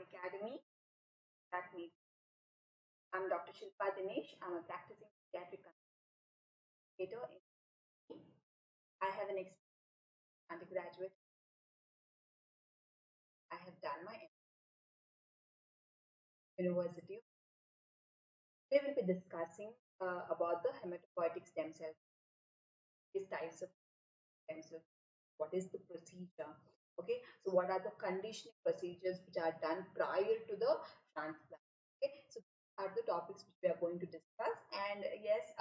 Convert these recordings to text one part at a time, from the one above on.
Unacademy. I'm Dr. Shilpa Dinesh. I'm a practicing pediatric consultant. I have an undergraduate. I have done my university. We will be discussing about the hematopoietic stem cell, these types of stem cells. What is the procedure? Okay, so what are the conditioning procedures which are done prior to the transplant? Okay, so these are the topics which we are going to discuss. And yes,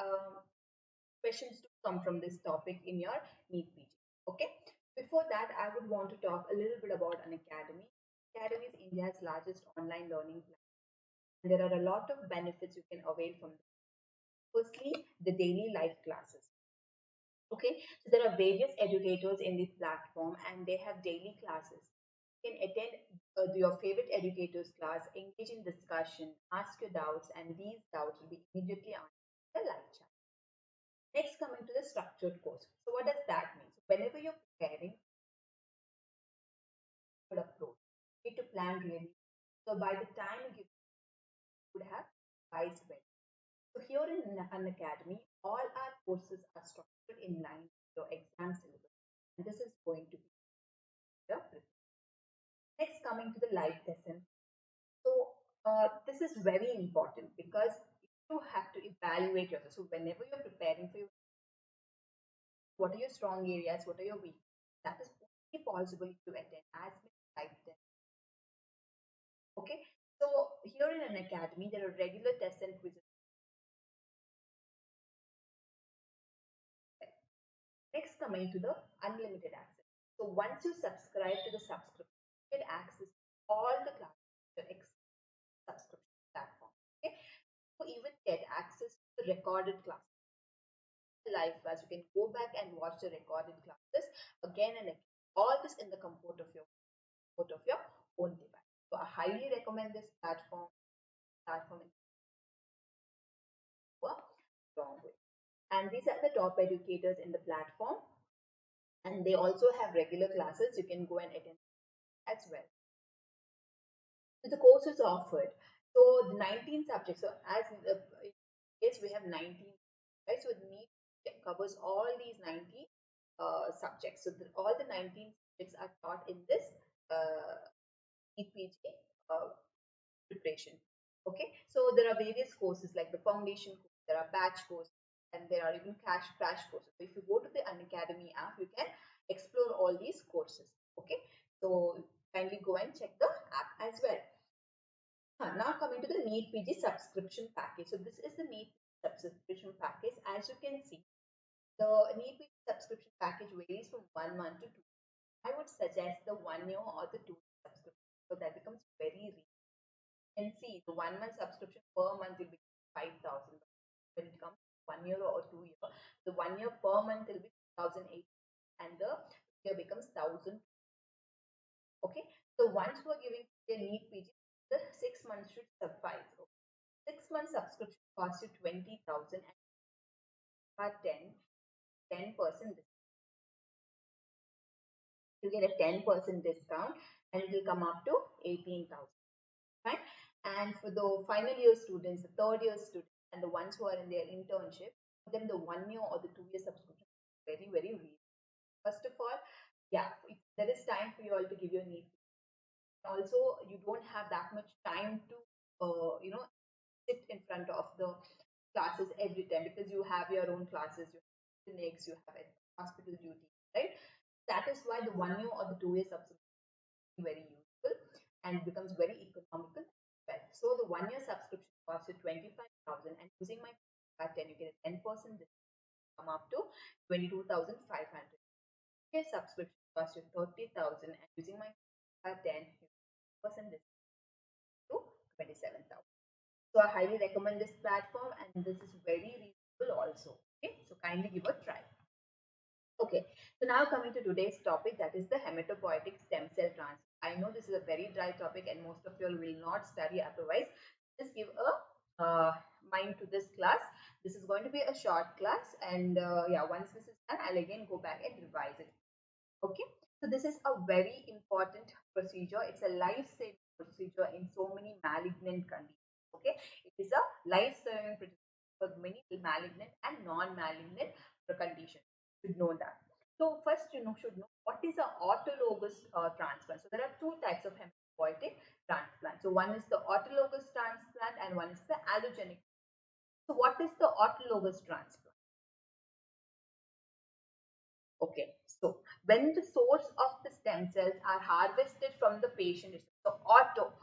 questions to come from this topic in your NEET PG. Okay. Before that, I would want to talk a little bit about Unacademy. Academy is India's largest online learning platform. And there are a lot of benefits you can avail from this. Firstly, the daily life classes. Okay, so there are various educators in this platform and they have daily classes. You can attend your favorite educator's class, engage in discussion, ask your doubts, and these doubts will be immediately answered in the live chat. Next, coming to the structured course. So what does that mean? So whenever you're preparing, good approach. You need to plan really. So by the time you would have revised well. So here in Unacademy, all our courses are structured in line with your exam syllabus. And this is going to be the next coming to the live lesson. So this is very important because you have to evaluate yourself. So whenever you're preparing for your, what are your strong areas, what are your weak? That is only possible to attend as many live tests. Okay, so here in Unacademy, there are regular tests and quizzes. Next, coming to the unlimited access. So once you subscribe to the subscription, you get access to all the classes to the subscription platform. Okay, you even get access to the recorded classes, live class. You can go back and watch the recorded classes again and again. All this in the comfort of your own device. So I highly recommend this platform in a strong way. And these are the top educators in the platform, and they also have regular classes you can go and attend as well. So the course is offered. So the 19 subjects. So as yes, we have 19, right? So NEET covers all these 19 subjects. So all the 19 subjects are taught in this NEET PG preparation. Okay, so there are various courses like the foundation course, there are batch courses, and there are even crash courses. So if you go to the Unacademy app, you can explore all these courses. Okay, so kindly go and check the app as well. Now coming to the NEET PG subscription package. So this is the NEET subscription package. As you can see, the NEET PG subscription package varies from 1 month to 2. I would suggest the 1 year or the 2 subscription, so that becomes very reasonable. And see, the 1 month subscription per month will be 5,000. When it comes to 1 year or 2 year, the 1 year per month will be 2,008, and the year becomes 1,000. Okay, so once we're giving a NEET PG, the 6 months should suffice. Okay? 6 month subscription costs you 20,000 and for 10% you get a 10% discount, and it will come up to 18,000. Right? And for the final year students, the third year students, and the ones who are in their internship, for them the 1 year or the 2 year subscription is very, very reasonable. First of all, yeah, there is time for you all to give your NEET. Also, you don't have that much time to, sit in front of the classes every time because you have your own classes, you have clinics, you have a hospital duty, right? That is why the 1 year or the 2 year subscription is very useful and becomes very economical. Well, so the 1 year subscription costs you 25,000, and using my card 10, you get a 10% discount, come up to 22,500. Year subscription costs you 30,000, and using my card 10, you get 10% discount to 27,000. So I highly recommend this platform, and this is very reasonable also. Okay, so kindly give a try. Okay, so now coming to today's topic, that is the hematopoietic stem cell transplant. I know this is a very dry topic and most of you will not study otherwise. Just give a mind to this class. This is going to be a short class, and yeah, once this is done, I'll again go back and revise it. Okay, so this is a very important procedure. It's a life-saving procedure in malignant condition. Okay, it is a life-saving for many malignant and non-malignant conditions. You should know that. So first, should know what is a autologous transplant. So there are two types of hematopoietic transplant. So one is the autologous transplant and one is the allogenic. So what is the autologous transplant? Okay, so when the source of the stem cells are harvested from the patient, so auto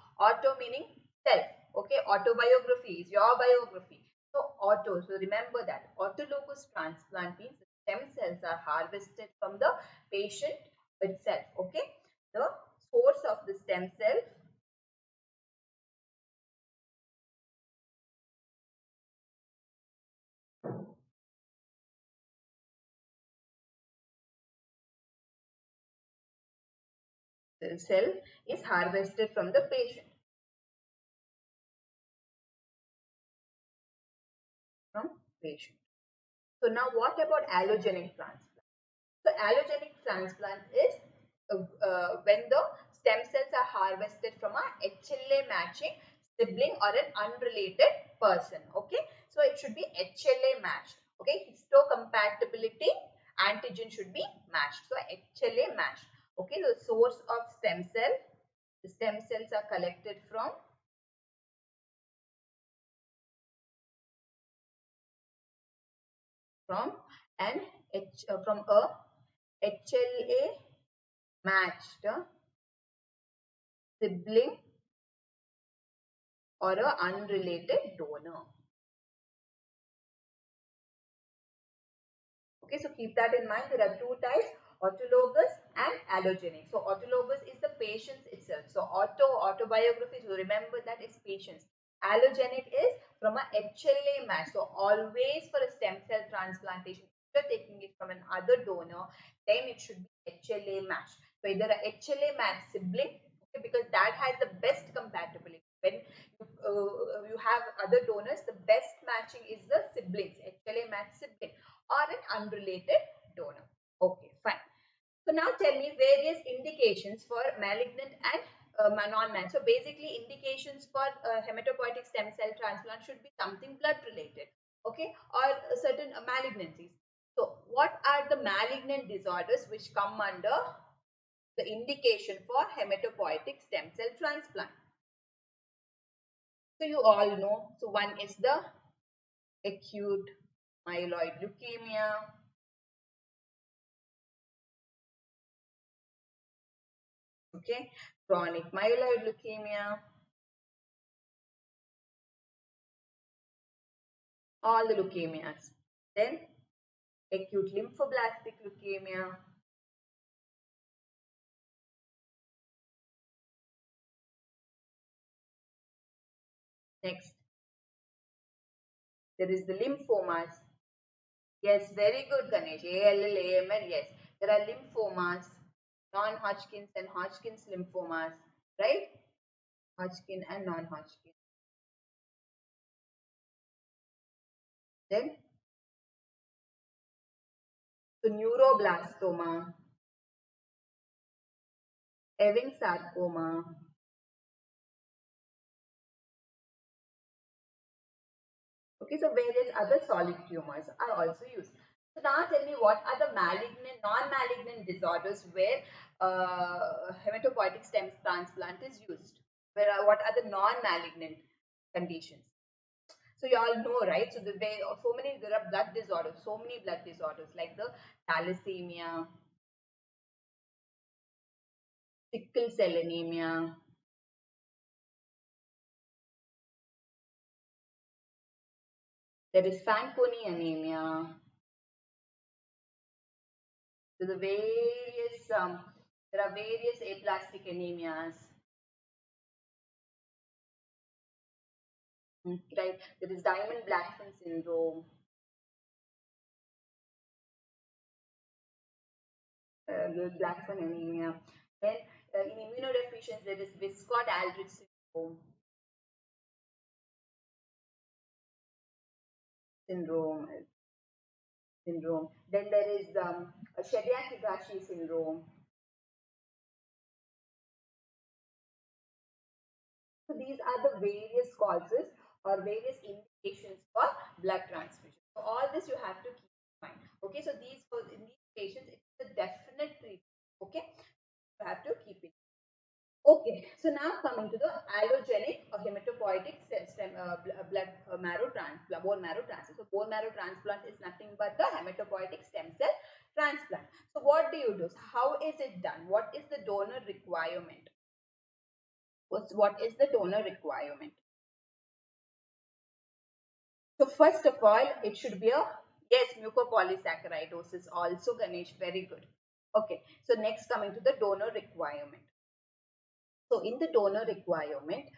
meaning self. Okay, autobiography is your biography. So auto, so remember that autologous transplant means the stem cells are harvested from the patient itself. Okay, the source of the stem cell cell is harvested from the from patient. So now what about allogenic transplant? So allogenic transplant is when the stem cells are harvested from a HLA matching sibling or an unrelated person. Okay, so it should be HLA matched. Okay, histocompatibility antigen should be matched. So HLA matched. Okay, the source of stem cell. The stem cells are collected from an from a HLA matched sibling or a unrelated donor. Okay, so keep that in mind. There are two types, autologous and allogenic. So autologous is the patient's itself. So autobiography, so remember that is patients. Allogenic is from a HLA match. So always for a stem cell transplantation, if you're taking it from another donor, then it should be HLA match. So either a HLA match sibling, okay, because that has the best compatibility. When you have other donors, the best matching is the siblings, HLA match sibling or an unrelated donor. Okay, fine. So now tell me various indications for malignant and non-malignant. So basically indications for hematopoietic stem cell transplant should be something blood related, okay, or certain malignancies. So what are the malignant disorders which come under the indication for hematopoietic stem cell transplant? So you all know, so one is the acute myeloid leukemia, okay, chronic myeloid leukemia, all the leukemias. Then acute lymphoblastic leukemia, next there is the lymphomas. Yes, very good Ganesh, ALL, AML, yes. There are lymphomas, non-Hodgkin's and Hodgkin's lymphomas, right? Hodgkin and non-Hodgkin. Then the neuroblastoma, Ewing sarcoma, okay, so various other solid tumors are also used. So now tell me what are the malignant, non-malignant disorders where hematopoietic stem transplant is used? What are the non-malignant conditions? So you all know, right? So there are blood disorders, so many blood disorders like the thalassemia, sickle cell anemia, there is Fanconi anemia, so there are various aplastic anemias. Right, there is Diamond Blackfan syndrome, Blackfan anemia. Then in immunodeficiency, there is Viscott-Aldrich syndrome, syndrome. Then there is Shediac-Higashi syndrome. So these are the various causes or various indications for blood transfusion. So all this you have to keep in mind. Okay, so in these patients it's a definite treatment. Okay, you have to keep it. Okay, so now coming to the allogenic hematopoietic blood marrow transplant, bone marrow transplant. So bone marrow transplant is nothing but the hematopoietic stem cell transplant. So what do you do? So how is it done? What is the donor requirement? What is the donor requirement? So first of all, it should be a, yes, mucopolysaccharidosis also, Ganesh, very good. Okay, so next coming to the donor requirement. So in the donor requirement,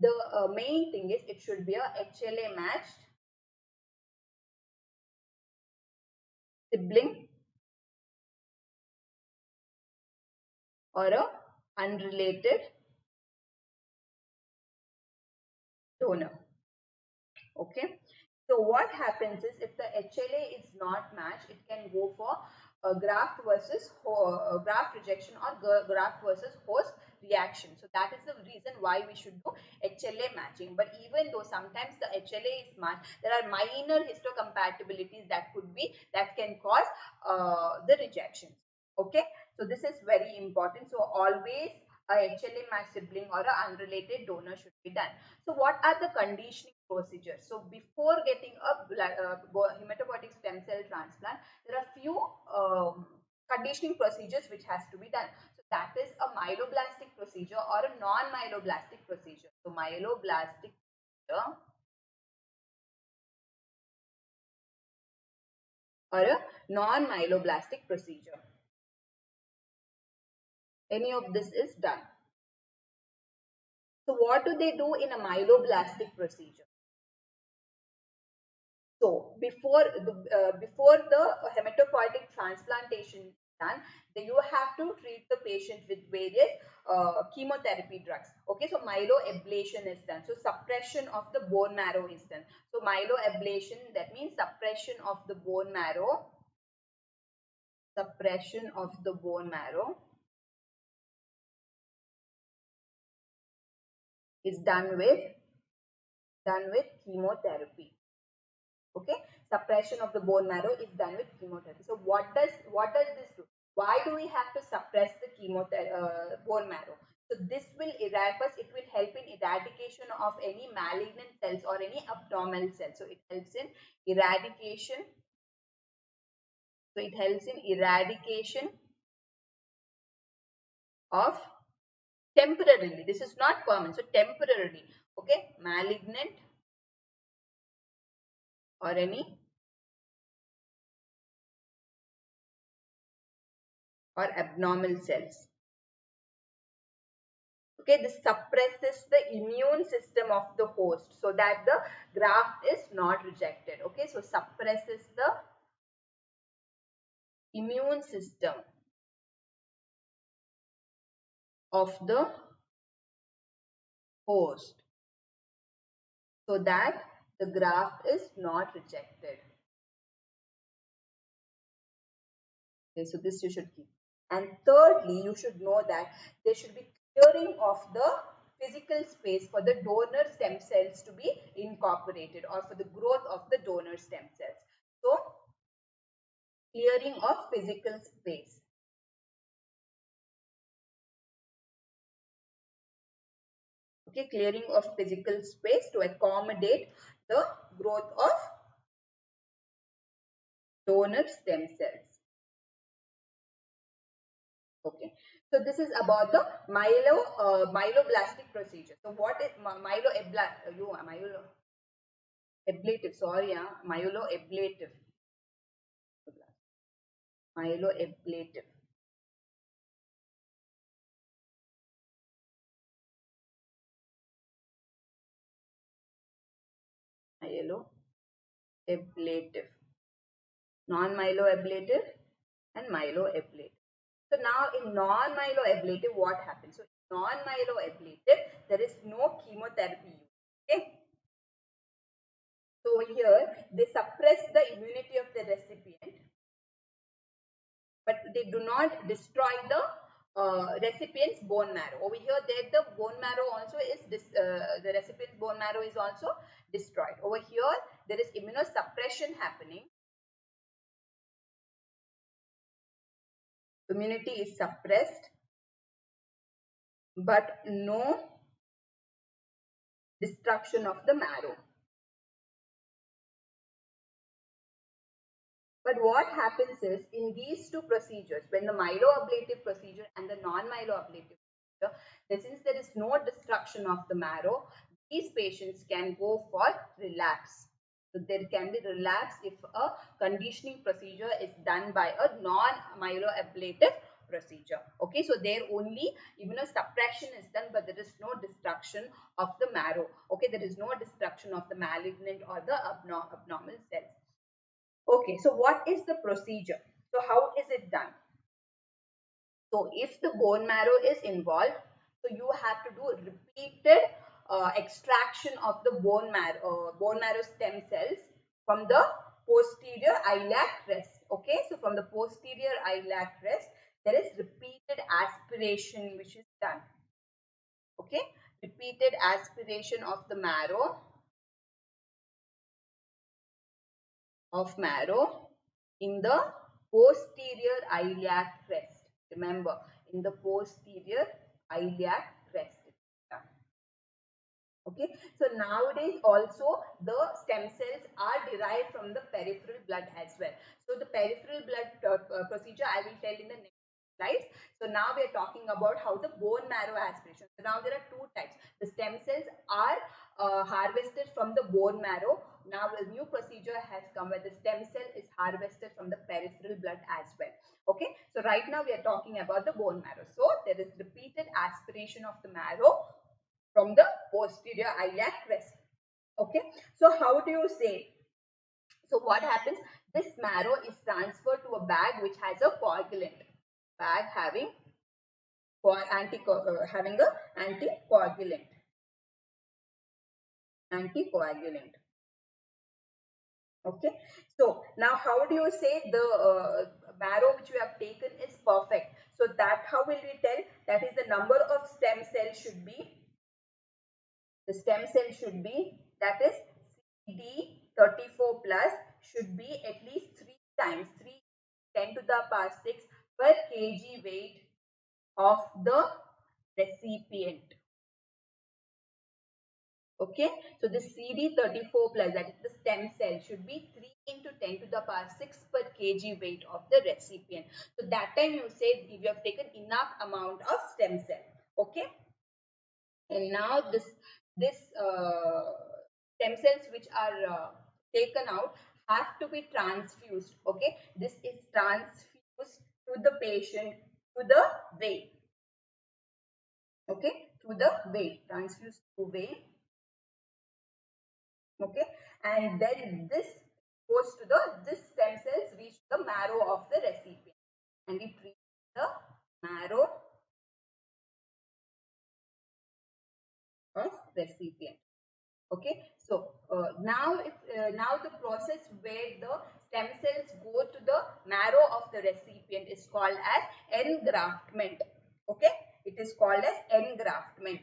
the main thing is it should be a HLA matched sibling or a unrelated donor. Okay, so what happens is if the HLA is not matched, it can go for graft versus graft rejection or graft versus host reaction. So that is the reason why we should do HLA matching. But even though sometimes the HLA is matched, there are minor histocompatibilities that can cause the rejections. Okay, so this is very important. So always a HLA matched sibling or an unrelated donor should be done. So what are the conditioning procedures? So before getting a hematopoietic stem cell transplant, there are few conditioning procedures which has to be done. So that is a myeloblastic procedure or a non-myeloblastic procedure. So myeloblastic procedure or a non-myeloblastic procedure. Any of this is done. So what do they do in a myeloblastic procedure? So before the hematopoietic transplantation is done, then you have to treat the patient with various chemotherapy drugs. Okay, so myeloablation is done. So suppression of the bone marrow is done. So myeloablation, that means suppression of the bone marrow. Suppression of the bone marrow is done with chemotherapy. Okay, suppression of the bone marrow is done with chemotherapy. So what does this do? Why do we have to suppress the bone marrow? So this will first it will help in eradication of any malignant cells or any abnormal cells. So it helps in eradication. So it helps in eradication of temporarily. This is not permanent. So temporarily, okay, malignant or any or abnormal cells. Okay, this suppresses the immune system of the host so that the graft is not rejected. Okay, so suppresses the immune system of the host so that the graft is not rejected. Okay, so this you should keep. And thirdly, you should know that there should be clearing of the physical space for the donor stem cells to be incorporated or for the growth of the donor stem cells. So clearing of physical space. Okay, clearing of physical space to accommodate the growth of donor stem cells. Okay, so this is about the myeloblastic procedure. So what is myeloablative? Sorry, myeloablative. Myeloablative. Myeloablative. Non-myeloablative and myeloablative. So now in non-myeloablative, what happens? So in non-myeloablative, there is no chemotherapy used. Okay. So here they suppress the immunity of the recipient, but they do not destroy the recipient's bone marrow. Over here, there the bone marrow also is the recipient's bone marrow is also destroyed. Over here, there is immunosuppression happening. Immunity is suppressed, but no destruction of the marrow. But what happens is, in these two procedures, when the myeloablative procedure and the non-myeloablative procedure, since there is no destruction of the marrow, these patients can go for relapse. So there can be relapse if a conditioning procedure is done by a non-myeloablative procedure. Okay, so there only immunosuppression is done, but there is no destruction of the marrow. Okay, there is no destruction of the malignant or the abnormal cells. Okay, so what is the procedure? So how is it done? So if the bone marrow is involved, so you have to do repeated extraction of the bone marrow stem cells from the posterior iliac crest. Okay, so from the posterior iliac crest, there is repeated aspiration which is done. Okay, repeated aspiration of the marrow in the posterior iliac crest. Remember, in the posterior iliac crest. Okay, so nowadays also the stem cells are derived from the peripheral blood as well. So the peripheral blood procedure I will tell in the next slides. So now we are talking about how the bone marrow aspiration. So now there are two types. The stem cells are harvested from the bone marrow. Now a new procedure has come where the stem cell is harvested from the peripheral blood as well. Okay, so right now we are talking about the bone marrow. So there is repeated aspiration of the marrow from the posterior iliac crest. Okay, so how do you say? So what happens? This marrow is transferred to a bag which has a coagulant. Bag having having a anticoagulant. Okay, so now how do you say the marrow which you have taken is perfect? So that how will we tell? That is the number of stem cells should be. The stem cell should be, that is CD34 plus, should be at least 3 times 10 to the power 6 per kg weight of the recipient. Okay, so the CD34 plus, that is the stem cell, should be 3 into 10 to the power 6 per kg weight of the recipient. So that time you say if you have taken enough amount of stem cell. Okay, and now this stem cells which are taken out have to be transfused. Okay, this is transfused to the patient to the vein. Okay, to the vein, transfused to vein. Okay, and then this goes to this stem cells reach the marrow of the recipient, and we treat the marrow of recipient. Okay, so now the process where the stem cells go to the marrow of the recipient is called as engraftment. Okay, it is called as engraftment.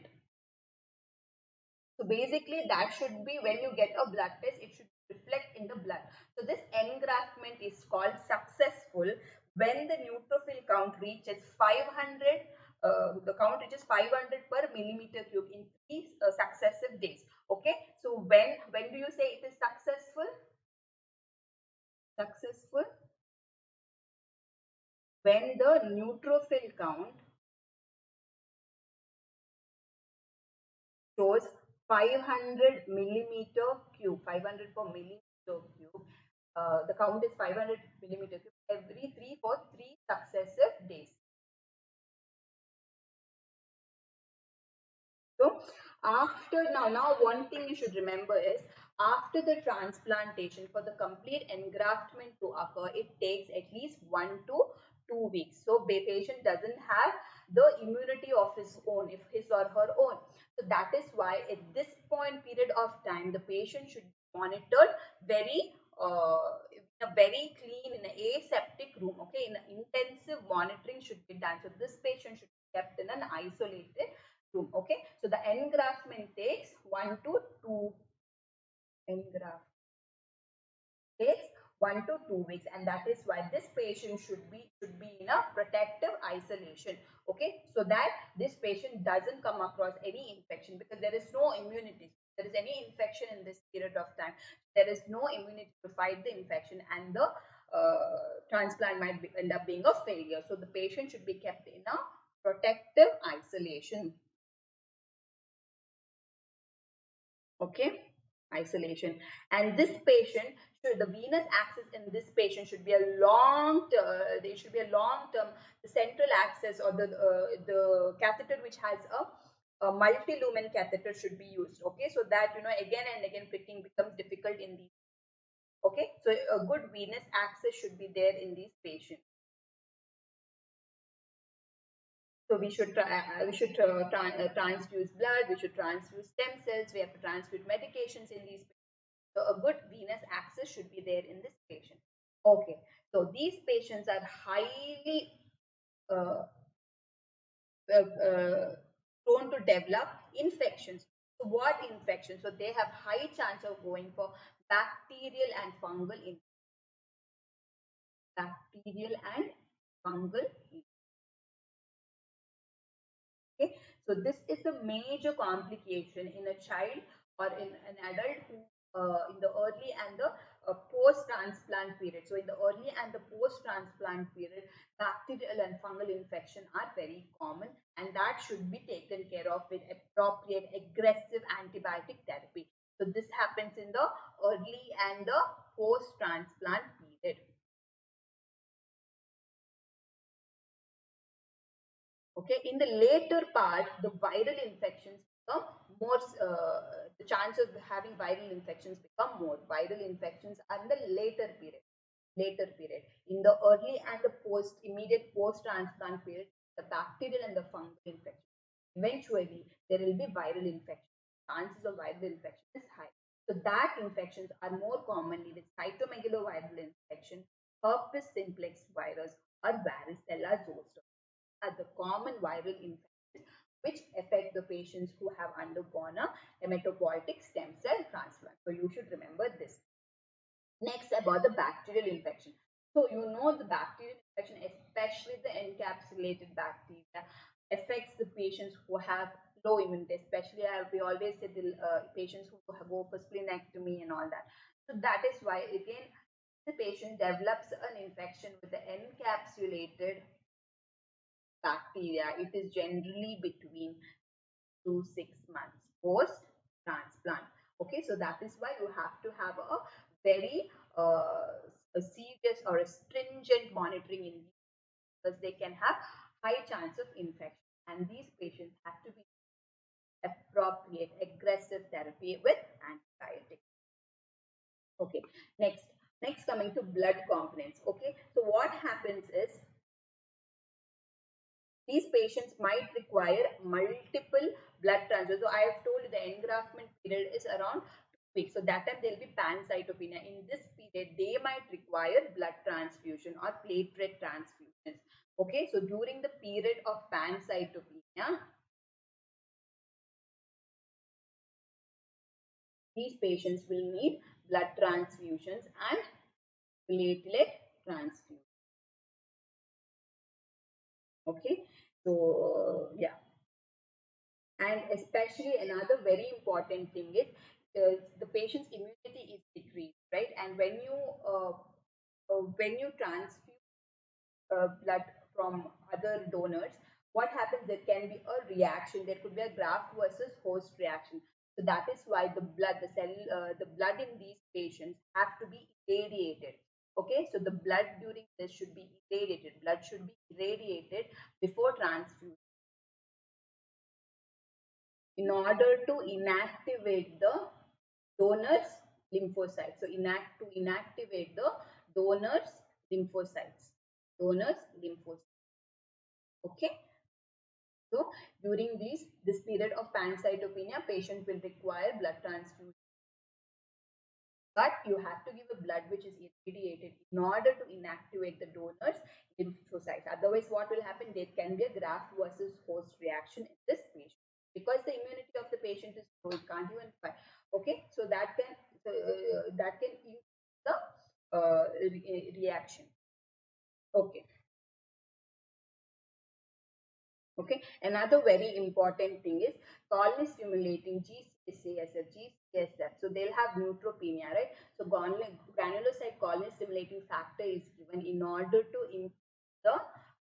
So basically that should be when you get a blood test, it should reflect in the blood. So this engraftment is called successful when the neutrophil count reaches 500. The count reaches 500 per millimeter cube in 3 successive days. Okay, so when do you say it is successful? Successful when the neutrophil count shows 500 millimeter cube, 500 per millimeter cube. The count is 500 millimeter cube every 3 successive days. So after now one thing you should remember is after the transplantation, for the complete engraftment to occur, it takes at least 1 to 2 weeks. So the patient doesn't have the immunity of his own, if his or her own. So that is why at this period of time, the patient should be monitored very in a very clean, in an aseptic room. Okay, in an intensive monitoring should be done. So this patient should be kept in an isolated room. Okay, so the engraftment engraftment takes 1 to 2 engraft takes 1 to 2 weeks, and that is why this patient should be in a protective isolation. Okay, so that this patient doesn't come across any infection, because there is no immunity. If there is any infection in this period of time, there is no immunity to fight the infection, and the transplant might end up being a failure. So the patient should be kept in a protective isolation. Okay, isolation. And this patient should, the venous axis in this patient should be a long term, there should be a long term, the central axis, or the catheter which has a multi-lumen catheter should be used. Okay, so that again and again pricking becomes difficult in these. Okay, so a good venous axis should be there in these patients. So transfuse blood, we should transfuse stem cells, we have to transfuse medications in these patients. So a good venous access should be there in this patient. Okay, so these patients are highly uh, prone to develop infections. So what infections? So they have high chance of going for bacterial and fungal infections. Okay, so this is a major complication in a child or in an adult who in the early and the post-transplant period. So in the early and the post-transplant period, bacterial and fungal infection are very common, and that should be taken care of with appropriate aggressive antibiotic therapy. So this happens in the early and the post-transplant period. Okay, in the later part, the viral infections become more, the chance of having viral infections become more. Viral infections are in the later period. In the early and the immediate post transplant period, the bacterial and the fungal infection. Eventually there will be viral infection. Chances of viral infection is high. So that infections are more commonly with cytomegaloviral infection, herpes simplex virus, or varicella zoster are the common viral infections which affect the patients who have undergone a hematopoietic stem cell transplant. So you should remember this. Next, about the bacterial infection. So the bacterial infection, especially the encapsulated bacteria, affects the patients who have low immunity, especially we always say the patients who go for splenectomy and all that. So that is why again the patient develops an infection with the encapsulated bacteria. It is generally between 2 to 6 months post transplant. Okay, so that is why you have to have a very a serious or a stringent monitoring in these, because they can have high chance of infection, and these patients have to be appropriate aggressive therapy with antibiotics. Okay, next coming to blood components. Okay, so what happens is these patients might require multiple blood transfers. So I have told you the engraftment period is around 2 weeks. So that time there will be pancytopenia. In this period, they might require blood transfusion or platelet transfusions. Okay, so during the period of pancytopenia, these patients will need blood transfusions and platelet transfusion. Okay, so yeah. And especially another very important thing is the patient's immunity is decreased, right? And when you transfuse blood from other donors, what happens? There can be a reaction. There could be a graft versus host reaction. So that is why the blood in these patients have to be irradiated. Okay, so the blood during this should be irradiated. Blood should be irradiated before transfusion in order to inactivate the donor's lymphocytes. So to inactivate the donor's lymphocytes. Donor's lymphocytes. Okay. So during this period of pancytopenia, patient will require blood transfusion. But you have to give a blood which is irradiated in order to inactivate the donor's lymphocytes. Otherwise, what will happen? There can be a graft versus host reaction in this patient. because the immunity of the patient is low, it can't even fight. Okay, so that can increase the reaction. Okay. Okay, another very important thing is colony stimulating GCSF. So they'll have neutropenia, right? So granulocyte colony stimulating factor is given in order to improve the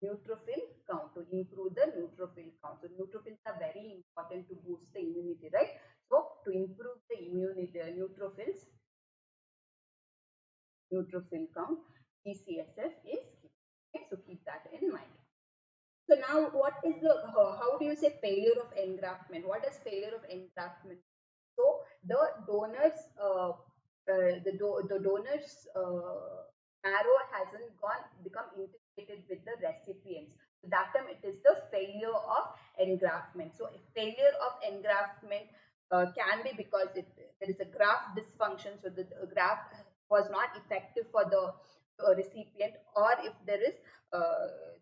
neutrophil count, So neutrophils are very important to boost the immunity, right? So to improve the immunity, neutrophil count, GCSF is given. Okay, so keep that in mind. So now, what is the how do you say failure of engraftment? What is failure of engraftment? So the donors, the donors marrow hasn't become integrated with the recipients. So that time it is the failure of engraftment. So failure of engraftment can be because there is a graft dysfunction. So the graft was not effective for the recipient, or if there is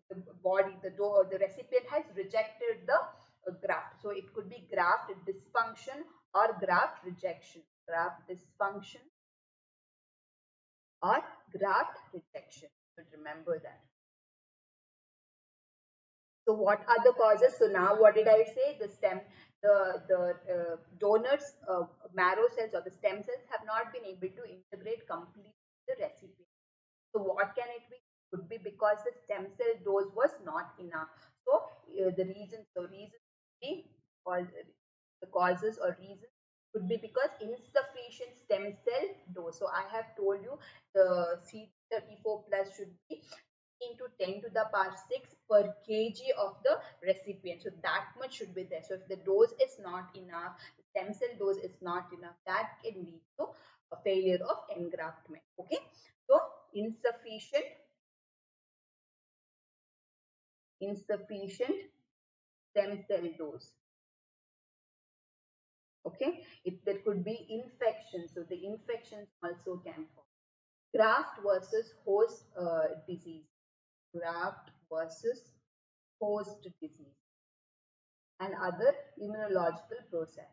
the body, the recipient has rejected the graft. So it could be graft dysfunction or graft rejection. Graft dysfunction or graft rejection. So remember that. So what are the causes? So now what did I say? The donors marrow cells or the stem cells have not been able to integrate completely the recipient. So what can it be? Could be because the stem cell dose was not enough. So reasons be, or the causes or reasons could be because insufficient stem cell dose. So I have told you the C34 plus should be into 10 to the power 6 per kg of the recipient. So that much should be there. So if the dose is not enough, the stem cell dose is not enough, that can lead to a failure of engraftment. Okay, so insufficient stem cell dose. Okay, if there could be infection, so the infections also can fall. Graft versus host disease. Graft versus host disease and other immunological process.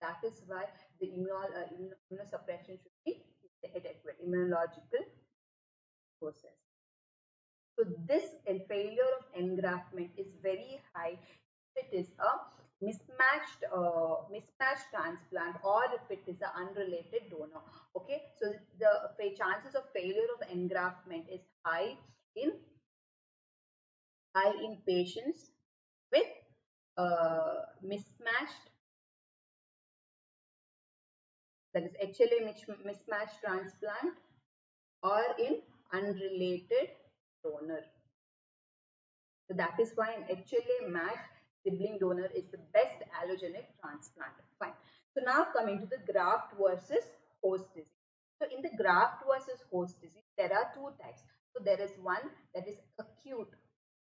That is why the immunosuppression should be adequate. Immunological process. So this failure of engraftment is very high if it is a mismatched transplant, or if it is an unrelated donor. Okay, so the chances of failure of engraftment is in high in patients with mismatched, that is HLA mismatched transplant, or in unrelated donor. So that is why an HLA matched sibling donor is the best allogenic transplant. Fine. So now coming to the graft versus host disease. So in the graft versus host disease, there are two types. So there is one that is acute.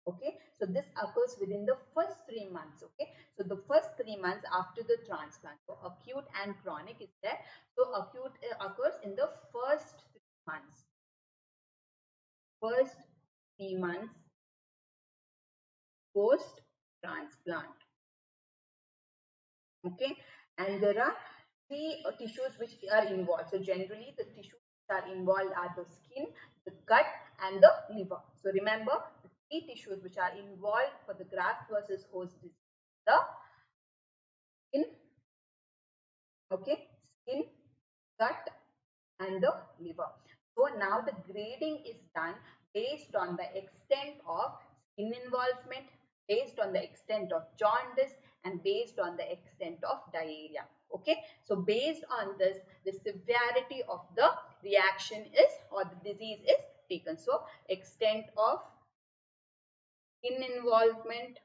Okay, so this occurs within the first 3 months. Okay, so the first 3 months after the transplant. So acute and chronic is there. So acute occurs in the first 3 months. First 3 months post transplant. Okay, and there are three tissues which are involved. So generally the tissues which are involved are the skin, the gut, and the liver. So remember the three tissues which are involved for the graft versus host disease: the skin, okay, skin, gut, and the liver. So now the grading is done based on the extent of skin involvement, based on the extent of jaundice, and based on the extent of diarrhea. Okay, so based on this, the severity of the reaction is, or the disease is taken. So extent of skin involvement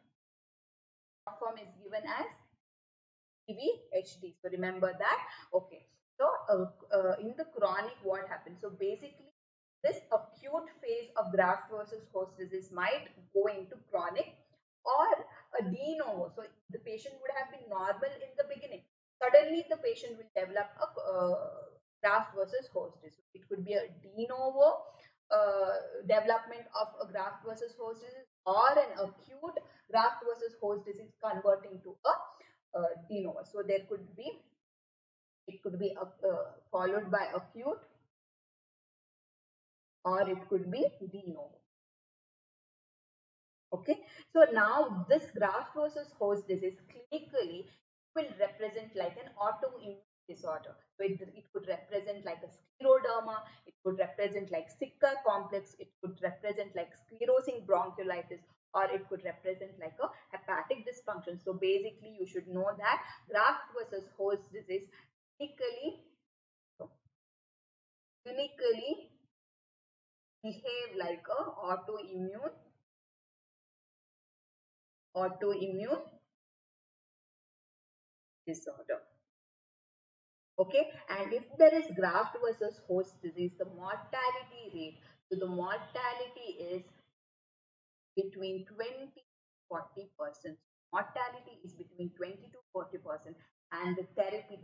form is given as PVHD. So remember that. Okay. So in the chronic, what happens? So basically, this acute phase of graft versus host disease might go into chronic or a de novo. So the patient would have been normal in the beginning. Suddenly, the patient will develop a graft versus host disease. It could be a de novo development of a graft versus host disease, or an acute graft versus host disease converting to a de novo. So there could be, it could be followed by acute, or it could be de novo. Okay, so now this graft versus host disease clinically will represent like an autoimmune disorder. So it could represent like a scleroderma, it could represent like Sicker complex, it could represent like sclerosing bronchiolitis, or it could represent like a hepatic dysfunction. So basically you should know that graft versus host disease clinically behave like a autoimmune disorder. Okay, and if there is graft versus host disease, the mortality rate, so the mortality is between 20 to 40%. Mortality is between 20 to 40%, and the therapy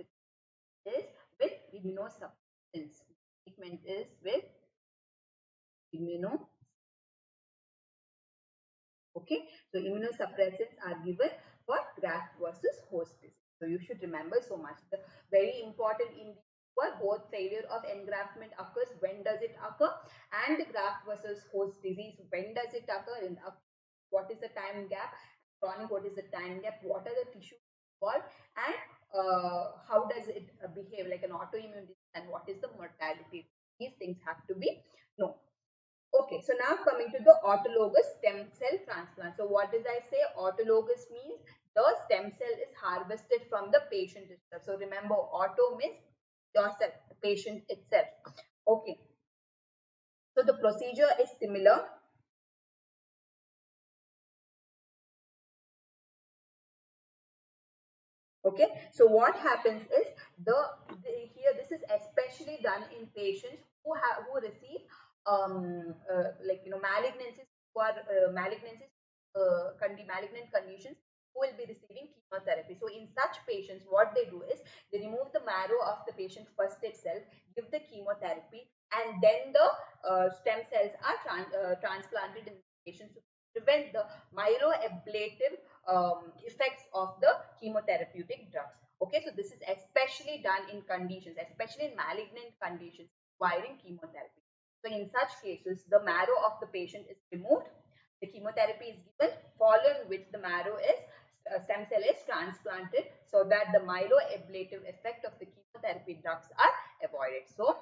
is with immunosuppressants. Treatment is with immuno. Okay, so immunosuppressants are given for graft versus host disease. So you should remember so much. The very important in for both failure of engraftment occurs, when does it occur, and graft versus host disease, when does it occur, in what is the time gap, chronic, what is the time gap, what are the tissues involved, and how does it behave like an autoimmune disease, and what is the mortality. These things have to be known. Okay, so now coming to the autologous stem cell transplant. So what did I say? Autologous means the stem cell is harvested from the patient itself. So remember, auto means yourself, the patient itself. Okay, so the procedure is similar. Okay, so what happens is here this is especially done in patients who receive like malignancies, who are malignant conditions, who will be receiving chemotherapy. So in such patients, what they do is they remove the marrow of the patient first itself, give the chemotherapy, and then the stem cells are transplanted in the patient to prevent the myeloablative effects of the chemotherapeutic drugs. Okay, so this is especially done in conditions, especially in malignant conditions requiring chemotherapy. So in such cases, the marrow of the patient is removed, the chemotherapy is given, following which the marrow is stem cell is transplanted, so that the myeloablative effect of the chemotherapy drugs are avoided. So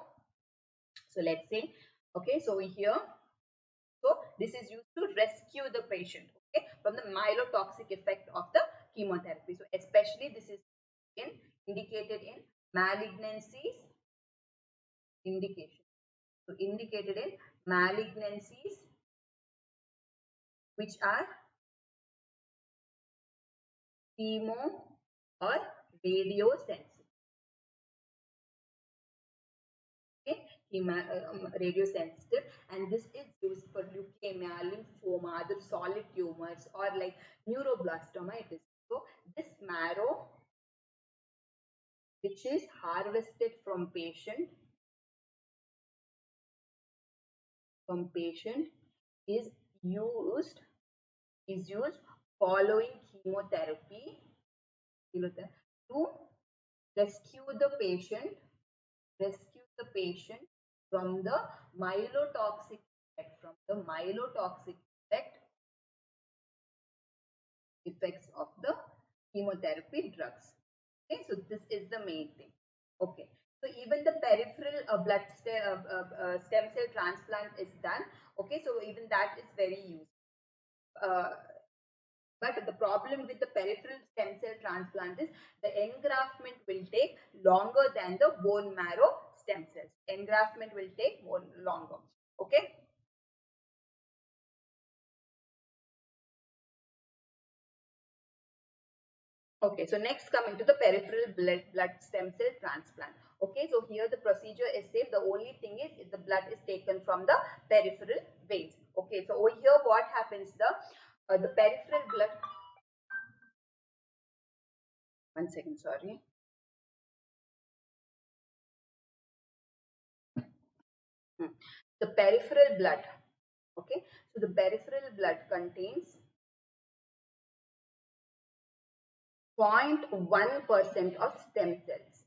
let's say, okay, so here, so this is used to rescue the patient, okay, from the myelotoxic effect of the chemotherapy. So especially this is indicated in malignancies indication. So indicated in malignancies which are chemo or radio sensitive. Okay, radio sensitive, and this is used for leukemia, lymphoma, other solid tumors, or like neuroblastoma. It is so this marrow which is harvested from patient is used following chemotherapy to rescue the patient from the myelotoxic effect effects of the chemotherapy drugs. Okay, so this is the main thing. Okay, so even the peripheral stem cell transplant is done. Okay, so even that is very useful. But the problem with the peripheral stem cell transplant is the engraftment will take longer than the bone marrow stem cells. Engraftment will take more longer. Okay. Okay, so next coming to the peripheral blood stem cell transplant. Okay, so here the procedure is same. The only thing is the blood is taken from the peripheral veins. Okay, so over here what happens, the peripheral blood, one second, sorry. The peripheral blood, okay, so the peripheral blood contains 0.1% of stem cells.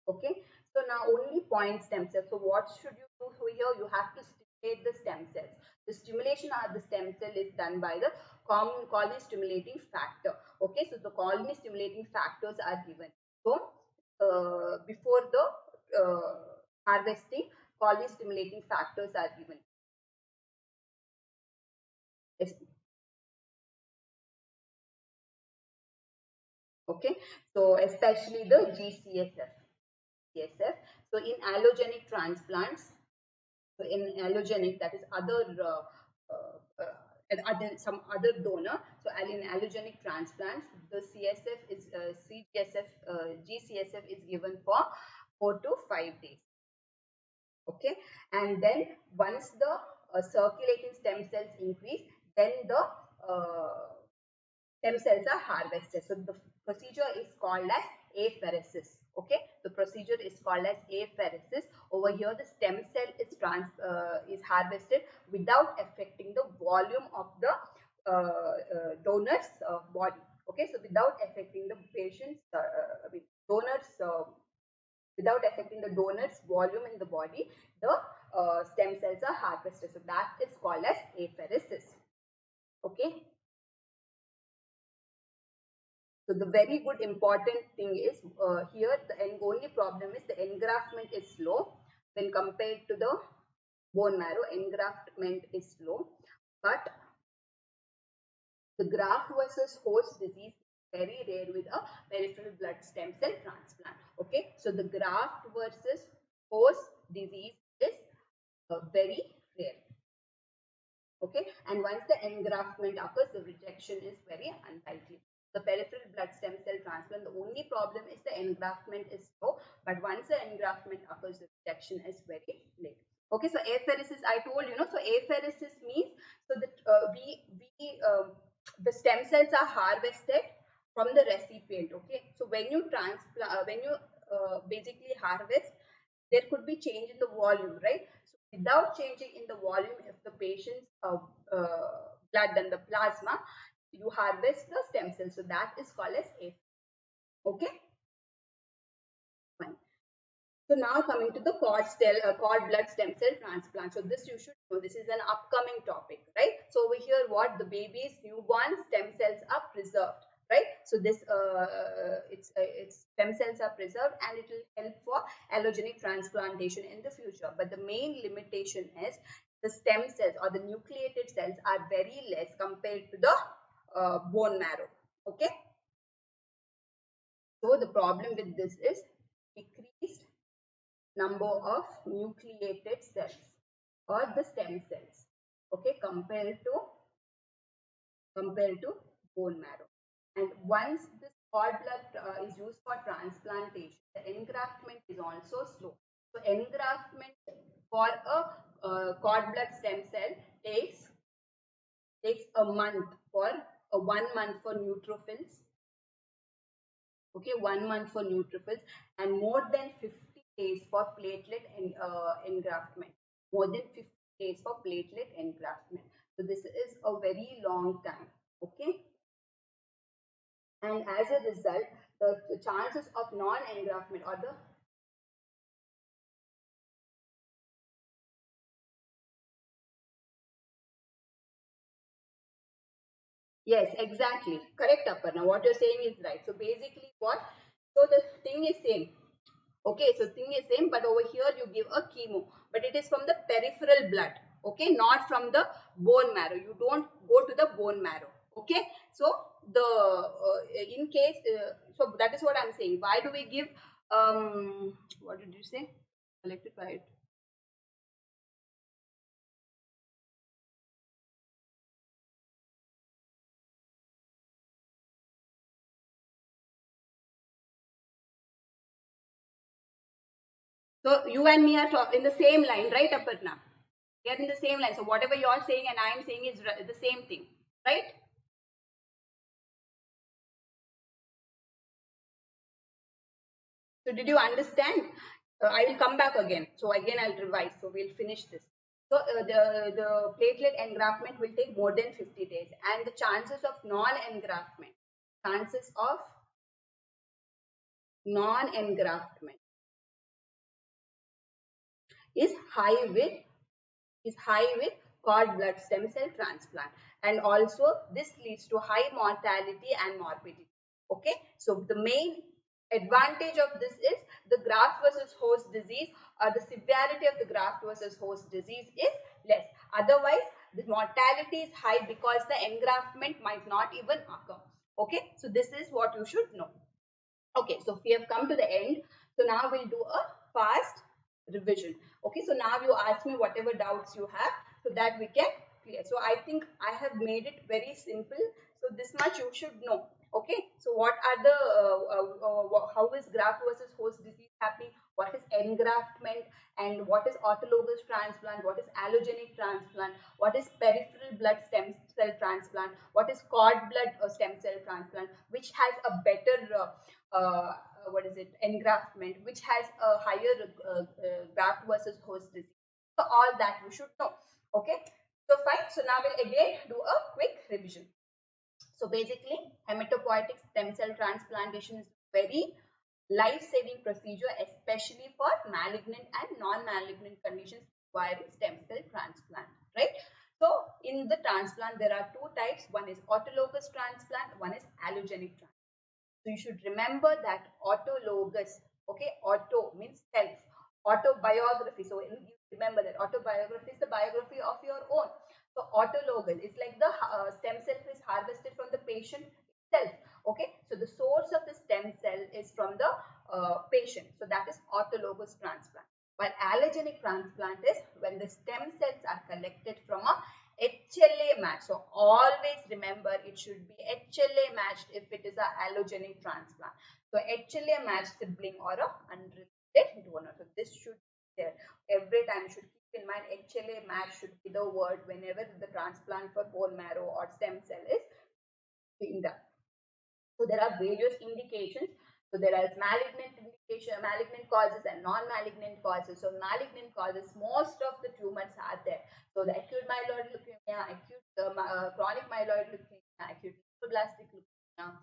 Okay, so now only point stem cells. So what should you do here? You have to stimulate the stem cells. The stimulation of the stem cell is done by the colony stimulating factor. Okay, so the colony stimulating factors are given. So before the harvesting, colony stimulating factors are given. Yes. Okay, so especially the GCSF. So in allogenic transplants, so in allogenic, that is some other donor. So in allogenic transplants, the GCSF is given for 4 to 5 days. Okay, and then once the circulating stem cells increase, then the stem cells are harvested. So the procedure is called as apheresis. Okay, the procedure is called as apheresis. Over here, the stem cell is harvested without affecting the volume of the donor's body. Okay, so without affecting the patient's donor's without affecting the donor's volume in the body, the stem cells are harvested. So that is called as apheresis. Okay. So the very good important thing is here the only problem is the engraftment is slow when compared to the bone marrow. Engraftment is slow, but the graft versus host disease is very rare with a peripheral blood stem cell transplant. Okay, so the graft versus host disease is very rare. Okay, and once the engraftment occurs, the rejection is very unlikely. The peripheral blood stem cell transplant, the only problem is the engraftment is slow, but once the engraftment occurs, the rejection is very late. Okay, so apheresis, I told you, so apheresis means so that the stem cells are harvested from the recipient. Okay, so when you transplant, when you basically harvest, there could be change in the volume, right? So without changing in the volume, if the patient's blood and the plasma, you harvest the stem cells. So that is called as apheresis. Okay, fine. So now coming to the cord blood stem cell transplant. So this you should know. This is an upcoming topic, right? So over here, what the baby's newborn stem cells are preserved, right? So this its stem cells are preserved, and it will help for allogenic transplantation in the future. But the main limitation is the stem cells or the nucleated cells are very less compared to the bone marrow. Okay. So the problem with this is decreased number of nucleated cells or the stem cells, okay, compared to bone marrow. And once this cord blood is used for transplantation, the engraftment is also slow. So engraftment for a cord blood stem cell takes a month for 1 month for neutrophils. Okay, 1 month for neutrophils, and more than 50 days for platelet engraftment. More than 50 days for platelet engraftment. So this is a very long time. Okay, and as a result, the chances of non-engraftment or the yes, exactly correct, Aparna. What you're saying is right. So basically, what? So the thing is same. Okay, so thing is same, but over here you give a chemo, but it is from the peripheral blood. Okay, not from the bone marrow. You don't go to the bone marrow. Okay, so the in case so that is what I'm saying. Why do we give what did you say? Collected by it. So you and me are in the same line, right, Aparna? We are in the same line. So whatever you are saying and I am saying is the same thing, right? So did you understand? I will come back again. So again, I'll revise. So we'll finish this. So the platelet engraftment will take more than 50 days, and the chances of non-engraftment, chances of non-engraftment is high with cord blood stem cell transplant, and also this leads to high mortality and morbidity. Okay, so the main advantage of this is the graft versus host disease, or the severity of the graft versus host disease is less. Otherwise the mortality is high because the engraftment might not even occur. Okay, so this is what you should know. Okay, so we have come to the end. So now we'll do a fast revision. Okay, so now you ask me whatever doubts you have so that we can clear. So I think I have made it very simple. So this much you should know. Okay, so what are the, how is graft versus host disease happening? What is engraftment? And what is autologous transplant? What is allogenic transplant? What is peripheral blood stem cell transplant? What is cord blood stem cell transplant? Which has a better what is it, engraftment, which has a higher graft versus host disease. So all that you should know. Okay, so fine. So now we'll again do a quick revision. So basically hematopoietic stem cell transplantation is very life-saving procedure, especially for malignant and non-malignant conditions requiring stem cell transplant, right? So in the transplant there are two types. One is autologous transplant, one is allogenic transplant. So you should remember that autologous, okay, auto means self, autobiography. So you remember that autobiography is the biography of your own. So autologous is like the stem cell is harvested from the patient itself. Okay, so the source of the stem cell is from the patient. So that is autologous transplant. While allogenic transplant is when the stem cells are collected from a HLA match. So always remember it should be HLA matched if it is a allogenic transplant. So HLA matched sibling or a unrelated donor. So this should be there. Every time you should keep in mind HLA match should be the word whenever the transplant for bone marrow or stem cell is being done. So there are various indications. So there are malignant indication, malignant causes and non-malignant causes. So malignant causes, most of the tumors are there. So the acute myeloid leukemia, acute chronic myeloid leukemia, acute lymphoblastic leukemia,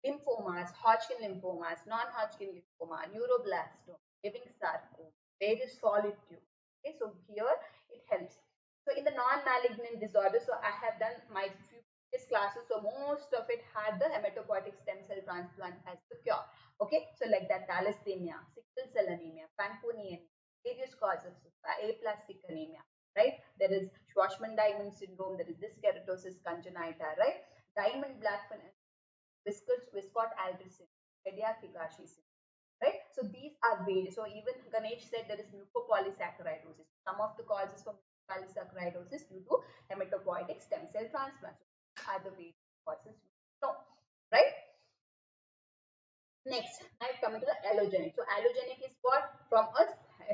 lymphomas, Hodgkin lymphomas, non-Hodgkin lymphoma, neuroblastoma, living sarcoma, various solid tumors. Okay, so here it helps. So in the non-malignant disorder, so I have done my few previous classes, so most of it had the hematopoietic stem cell transplant as the cure. Okay, so like that thalassemia, sickle cell anemia, Fanconi anemia, various causes of aplastic anemia, right? There is Schwarzman-Diamond syndrome, there is this keratosis congenita, right? Diamond-Blackfan, Wiskott-Aldrich syndrome, Pediatric syndrome, right? So these are various. So even Ganesh said there is mucopolysaccharidosis. Some of the causes for polysaccharidosis due to hematopoietic stem cell transplant. So these are the various causes we know, right? Next, now coming to the allogenic. So allogenic is what? From a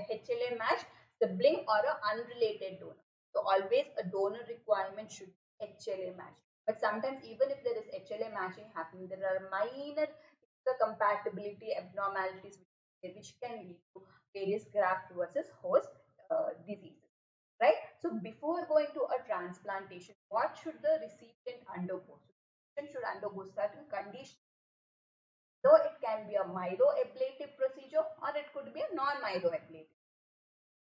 HLA match sibling or a unrelated donor. So always a donor requirement should be HLA match. But sometimes even if there is HLA matching happening, there are minor compatibility abnormalities which can lead to various graft versus host diseases. Right? So before going to a transplantation, what should the recipient undergo? So the recipient should undergo certain conditions, though it can be a myeloablative procedure or it could be a non-myeloablative.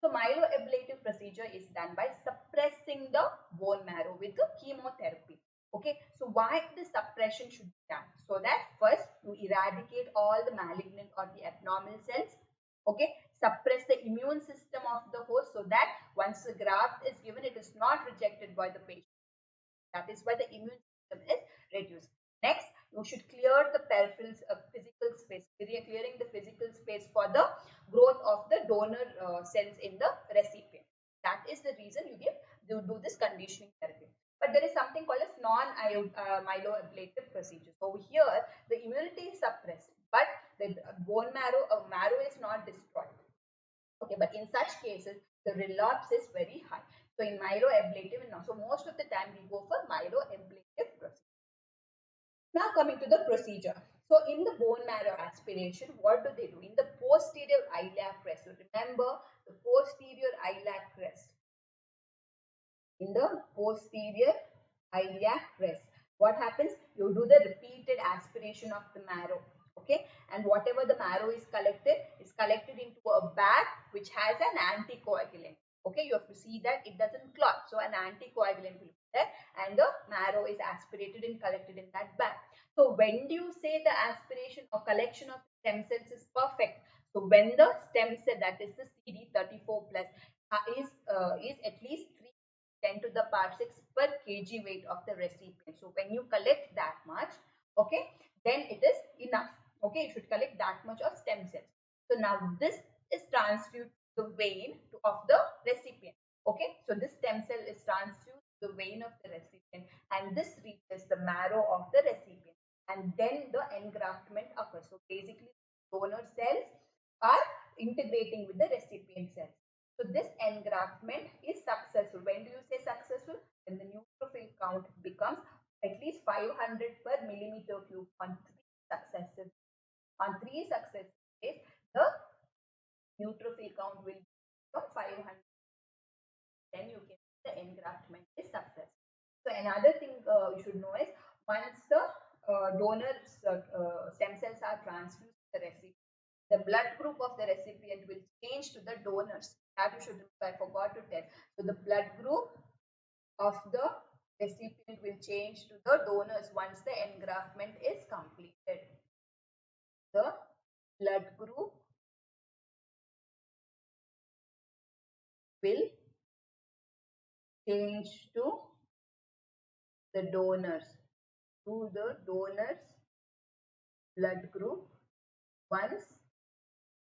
So myeloablative procedure is done by suppressing the bone marrow with the chemotherapy. Okay, so why the suppression should be done? So that first you eradicate all the malignant or the abnormal cells. Okay, suppress the immune system of the host so that once the graft is given, it is not rejected by the patient. That is why the immune system is reduced. Next, you should clear the peripheral physical space, clearing the physical space for the growth of the donor cells in the recipient. That is the reason you do this conditioning therapy. But there is something called as non-myeloablative procedure. So here the immunity is suppressed, but the bone marrow is not destroyed. Okay, but in such cases, the relapse is very high. So in myeloablative, so most of the time we go for myeloablative procedure. Now coming to the procedure. So in the bone marrow aspiration, what do they do? In the posterior iliac crest. So remember the posterior iliac crest. In the posterior iliac crest, what happens? You do the repeated aspiration of the marrow. Okay, and whatever the marrow is collected into a bag which has an anticoagulant. Okay, you have to see that it doesn't clot, so an anticoagulant will be there, and the marrow is aspirated and collected in that bag. So when do you say the aspiration or collection of stem cells is perfect? So when the stem cell, that is the CD34 plus, is at least 10 to the power 6 per kg weight of the recipient. So when you collect that much, okay, then it is enough. Okay, you should collect that much of stem cells. So now this is transfused to the vein of the recipient. Okay, so this stem cell is transfused to the vein of the recipient, and this reaches the marrow of the recipient, and then the engraftment occurs. So basically, donor cells are integrating with the recipient cells. So this engraftment is successful. When do you say successful? When the neutrophil count becomes at least 500 per millimeter cube on successive days, the neutrophil count will become 500. Then you can see the engraftment is successful. So another thing you should know is, once the donor's stem cells are transfused to the recipient, the blood group of the recipient will change to the donors. That you should remember, I forgot to tell. So the blood group of the recipient will change to the donors once the engraftment is completed. The blood group will change to the donors, to the donors blood group once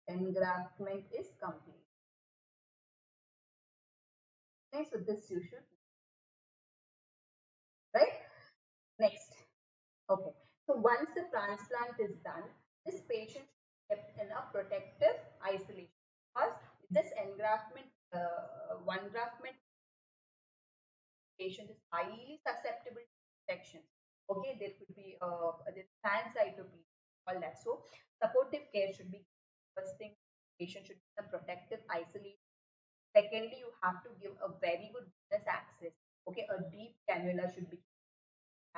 engraftment is complete. Okay, so this you should, right? Next. Okay, so once the transplant is done, this patient is kept in a protective isolation, because this engraftment, one graftment patient is highly susceptible to infections. Okay, there could be pancytopenia, all that. So supportive care should be first thing. Patient should be in a protective isolation. Secondly, you have to give a very good venous access. Okay, a deep cannula should be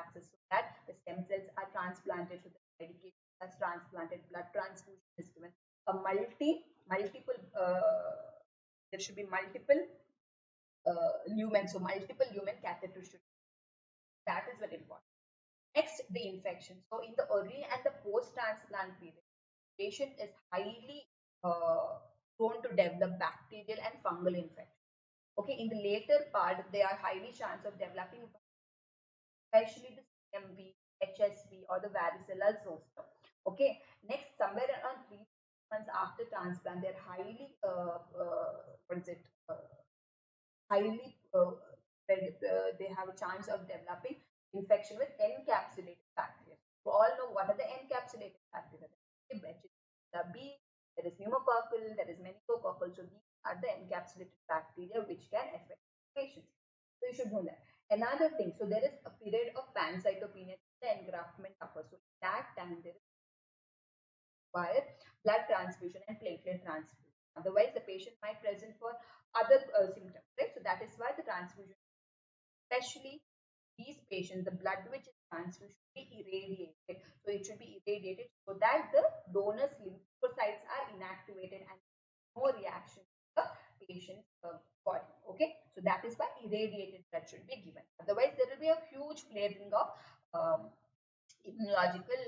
access, so that the stem cells are transplanted, so the medication is transplanted, blood transfusion is given. A multiple there should be multiple lumen, so multiple lumen catheter should, that is very important. Next, the infection. So in the early and the post-transplant period, patient is highly prone to develop bacterial and fungal infection. Okay, in the later part, they are highly chance of developing, especially the CMV, HSV, or the varicella zoster. Okay, next, somewhere around 3 months after transplant, they're highly, what is it? Highly they have a chance of developing infection with encapsulated bacteria. We all know what are the encapsulated bacteria. The B, there is pneumococcal, there is meningococcal. So these are the encapsulated bacteria which can affect patients. So you should know that. Another thing, so there is a period of pancytopenia, the engraftment occurs. So that time there is required blood transfusion and platelet transfusion. Otherwise, the patient might present for other symptoms, right? So that is why the transfusion, especially these patients, the blood which is transfused should be irradiated. So it should be irradiated so that the donor's lymphocytes are inactivated and no reaction to the patient's body. Okay, so that is why irradiated blood should be given. Otherwise, there will be a huge flaring of immunological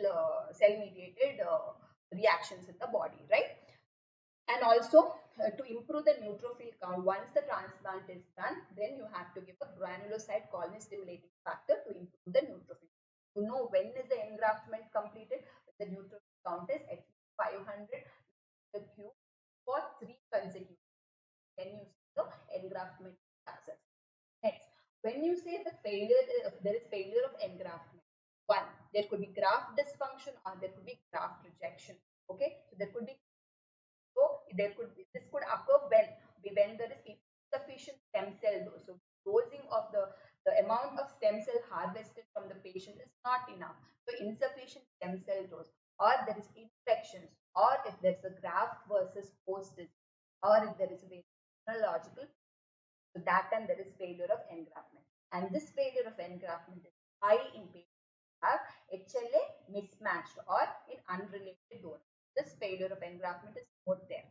cell-mediated reactions in the body, right? And also to improve the neutrophil count, once the transplant is done, then you have to give a granulocyte colony stimulating factor to improve the neutrophil. You know when is the engraftment completed? The neutrophil count is at least 500 the cube for 3 consecutive. Then you see the engraftment success. Next, when you say the failure, there is failure of engraftment. One, there could be graft dysfunction or there could be graft rejection. Okay, so there could be, so there could be, this could occur when there is insufficient stem cell dose. So dosing of the amount of stem cell harvested from the patient is not enough. So insufficient stem cell dose, or there is infections, or if there's a graft versus post disease, or if there is a immunological, so that time there is failure of engraftment. And this failure of engraftment is high in patients, have HLA mismatched or in unrelated donors. This failure of engraftment is more there.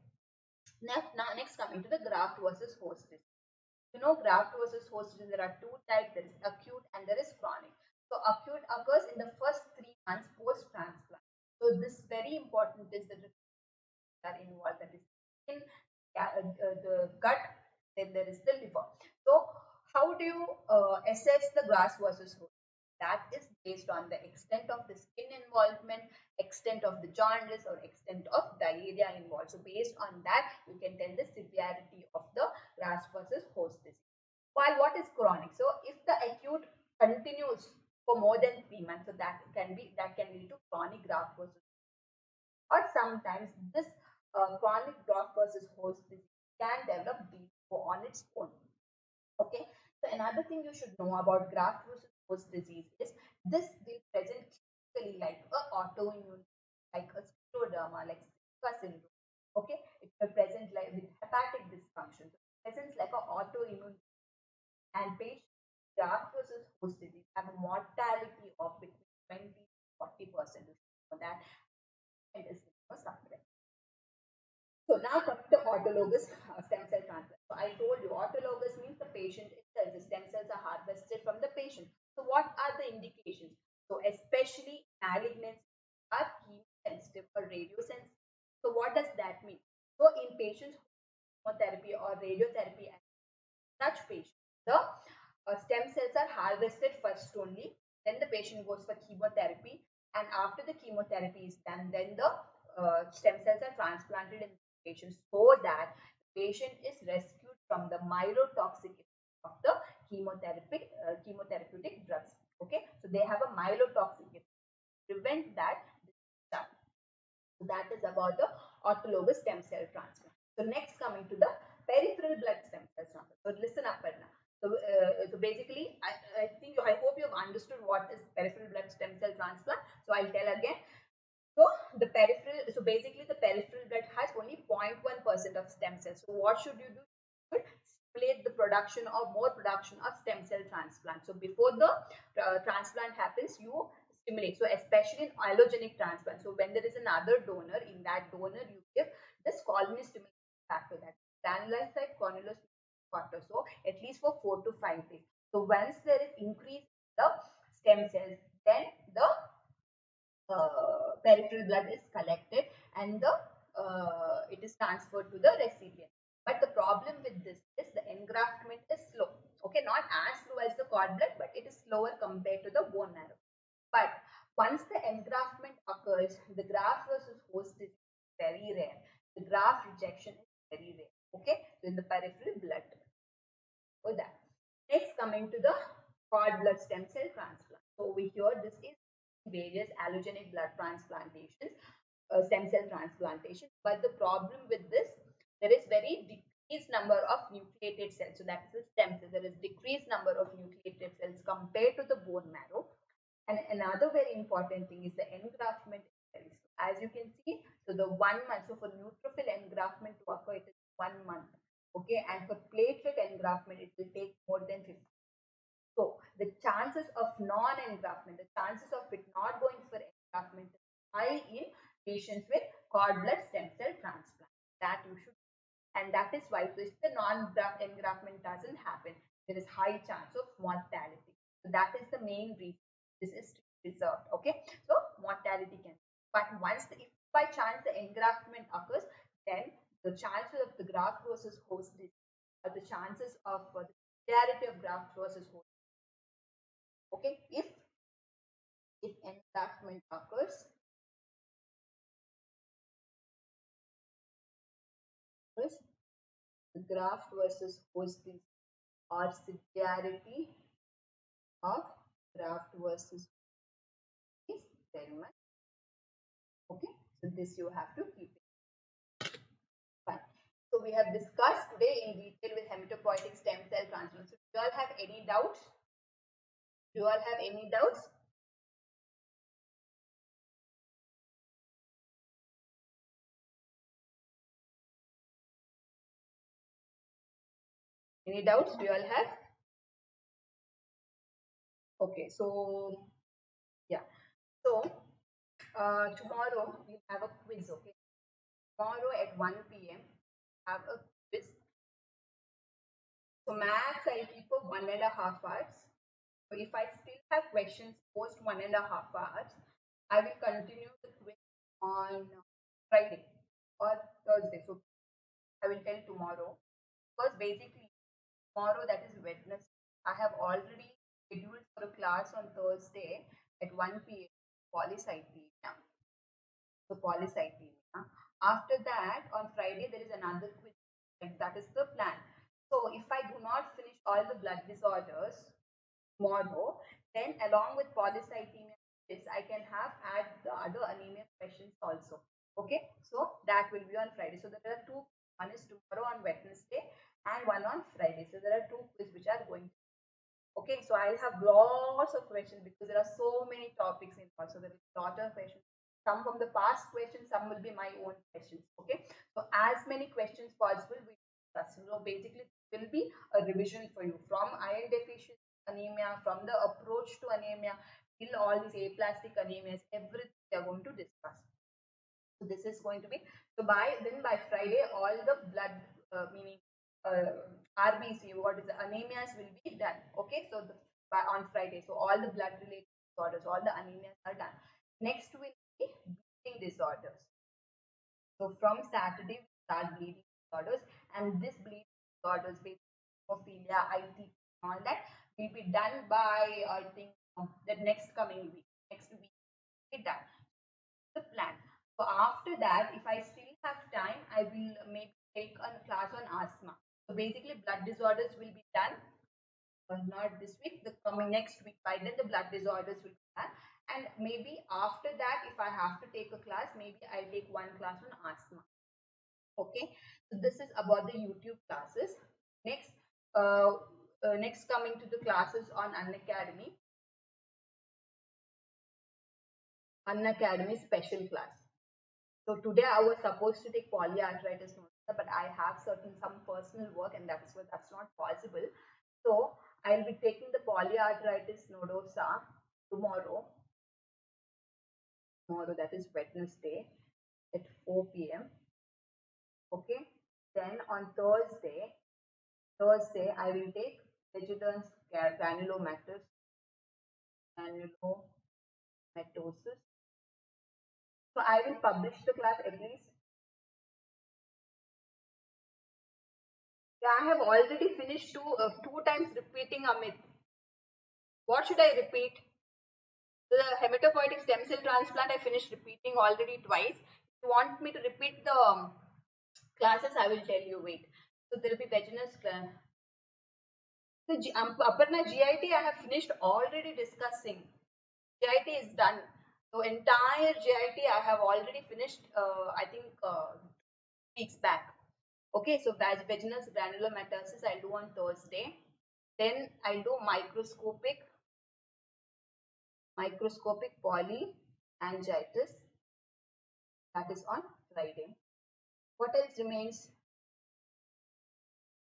Next coming to the graft versus host disease. You know, graft versus host disease, there are two types. There is acute and there is chronic. So acute occurs in the first 3 months post transplant. So this very important is that are involved, that is in the gut, then there is the liver. So how do you assess the graft versus host? That is based on the extent of the skin involvement, extent of the jaundice, or extent of diarrhea involved. So based on that, you can tell the severity of the graft versus host disease. While what is chronic? So if the acute continues for more than 3 months, so that can lead to chronic graft versus, or sometimes this chronic graft versus host disease can develop on its own. Okay, so another thing you should know about graft versus host disease is this will present clinically like a autoimmune, like a scleroderma, like Shilpa syndrome. Okay, it will present like with hepatic dysfunction. So it presents like an autoimmune, and patients with graft versus host disease have a mortality of between 20 to 40%. So that is suffering. So now coming to autologous stem cell transplant. So I told you autologous means the patient itself, the stem cells are harvested from the patient. So what are the indications? So especially malignancies are chemosensitive or radiosensitive. So what does that mean? So in patients who chemotherapy or radiotherapy, such patients, the stem cells are harvested first only, then the patient goes for chemotherapy, and after the chemotherapy is done, then the stem cells are transplanted in the patient so that the patient is rescued from the myelotoxic of the chemotherapeutic drugs. Okay, so they have a myelotoxic effect. Prevent that. So that is about the autologous stem cell transplant. So next coming to the peripheral blood stem cell transplant. So listen up right now. So basically, I hope you have understood what is peripheral blood stem cell transplant. So I'll tell again. So basically the peripheral blood has only 0.1% of stem cells. So what should you do? You should stimulate the production or more production of stem cell transplant. So before the transplant happens, you stimulate. So especially in allogenic transplant. So when there is another donor, in that donor you give this colony stimulation factor, that granulocyte colony factor. So at least for 4 to 5 days. So once there is increase in the stem cells, then the peripheral blood is collected and it is transferred to the recipient. But the problem with this is the engraftment is slow. Okay, not as slow as the cord blood, but it is slower compared to the bone marrow. But once the engraftment occurs, the graft versus host is very rare. The graft rejection is very rare. Okay, so in the peripheral blood. For that. Next, coming to the cord blood stem cell transplant. So over here, this is various allogenic blood transplantations, stem cell transplantation. But the problem with this, there is very decreased number of nucleated cells. So that is the stem cell. There is decreased number of nucleated cells compared to the bone marrow. And another very important thing is the engraftment. As you can see, so the 1 month, so for neutrophil engraftment to occur, it is 1 month. Okay, and for platelet engraftment, it will take more than 50. So the chances of non-engraftment, the chances of it not going for engraftment is high in patients with cord blood stem cell transplant. That you should, and that is why, so if the non-engraftment doesn't happen, there is high chance of mortality. So that is the main reason this is preserved. Okay, so mortality can, but once if by chance the engraftment occurs, then the chances of the graft versus host disease, or the chances of the severity of graft versus host. Okay, if engraftment occurs, the graft versus host disease or severity of graft versus is very much. Okay, so this you have to keep it. Fine. So we have discussed today in detail with hematopoietic stem cell transplant. So do you all have any doubts? Do you all have any doubts? Any doubts? Do you all have? Okay, so yeah. So tomorrow we have a quiz. Okay, tomorrow at 1 p.m. have a quiz. So maths I'll keep for 1.5 hours. So if I still have questions post 1.5 hours, I will continue the quiz on Friday or Thursday. So I will tell tomorrow, because basically tomorrow, that is Wednesday, I have already scheduled for a class on Thursday at 1 p.m. polycythemia. So polycythemia. After that, on Friday there is another quiz. Like, that is the plan. So if I do not finish all the blood disorders tomorrow, then along with polycythemia, I can have add the other anemia questions also. Okay, so that will be on Friday. So there are two. One is tomorrow on Wednesday and one on Friday. So there are two quiz which are going. Okay, so I'll have lots of questions because there are so many topics involved. So there is a lot of questions. Some from the past questions, some will be my own questions. Okay, so as many questions possible we discuss. So basically, it will be a revision for you from iron deficiency anemia, from the approach to anemia, till all these aplastic anemias, everything we are going to discuss. So this is going to be, so by Friday all the blood meaning RBC, what is the anemias, will be done. Okay, so on Friday, so all the blood related disorders, all the anemias are done. Next will be bleeding disorders. So from Saturday we start bleeding disorders, and this bleeding disorders, basically hemophilia, IT, all that will be done by, I think, the next coming week. Next week will be done the plan. So after that, if I still have time, I will maybe take a class on asthma. So basically, blood disorders will be done, not this week, the coming next week. By then, the blood disorders will be done. And maybe after that, if I have to take a class, maybe I'll take one class on asthma. Okay, so this is about the YouTube classes. Next, next coming to the classes on Unacademy special class. So today I was supposed to take polyarthritis nodosa, but I have some personal work, and that's not possible. So I'll be taking the polyarthritis nodosa tomorrow. Tomorrow, that is Wednesday at 4 p.m. Okay. Then on Thursday I will take vigilance granulomatosis. So I will publish the class at least. Yeah, I have already finished two times repeating Amit. What should I repeat? The hematopoietic stem cell transplant I finished repeating already twice. If you want me to repeat the classes, I will tell you. Wait. So there will be vaginous. So Aparna, GIT I have finished already discussing. GIT is done. So entire GIT I have already finished. I think weeks back. Okay, so vaginous granulomatosis I'll do on Thursday. Then I'll do microscopic polyangiitis, that is on Friday. What else remains?